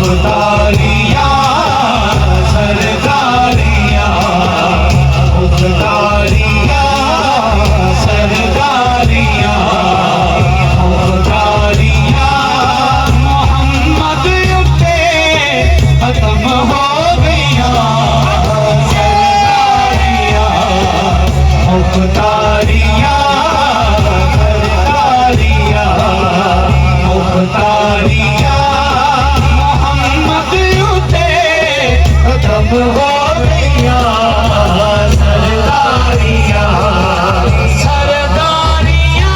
मुख्तारियाँ सरदारियाँ, मुख्तारियाँ सरदारियाँ, मुख्तारियाँ मोहम्मद पे खत्म हो गईयाँ सरदारियाँ, मुख्तारियाँ सरदारियाँ, मुख्तारियाँ मोहम्मद पे खत्म हो गईयाँ सरदारियाँ, सरदारियाँ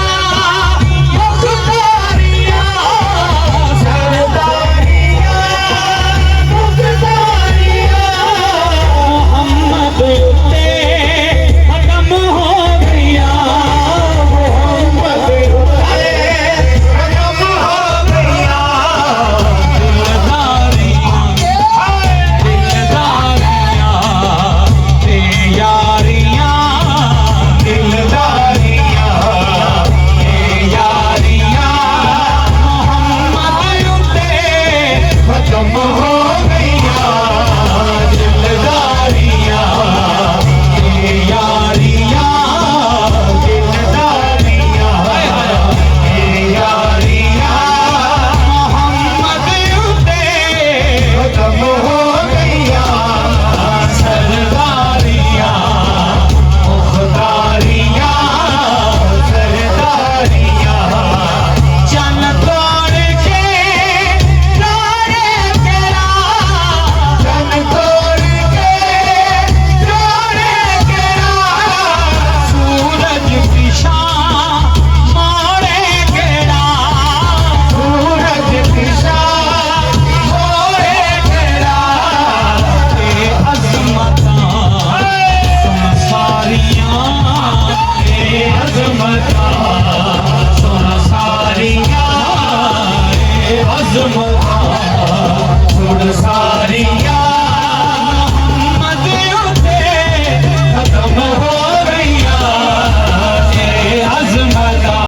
मुख्तारियाँ सरदारियाँ, मुख्तारियाँ मोहम्मद पे खत्म हो गईयाँ, मोहम्मद पे खत्म हो गईयाँ, दिलदारियाँ दिलदारियाँ यारियाँ, दिलदारियाँ यारियाँ मोहम्मद पे खत्म हो गईयाँ, दिलदारियाँ यारियाँ, दिलदारियाँ यारियाँ मोहम्मद पे खत्म हो गईयाँ सरदारियाँ, मुख्तारियाँ सरदारियाँ, जन तोड़ के रोए तेरा, जन तोड़ के रोए तेरा, सूरज पिशां मोड़े गेड़ा, सूरज पिशां मोड़े गेड़ा, ते अज़मतां सुन सारियां, ते अज़मतां सुन सारियां, ते अज़मतां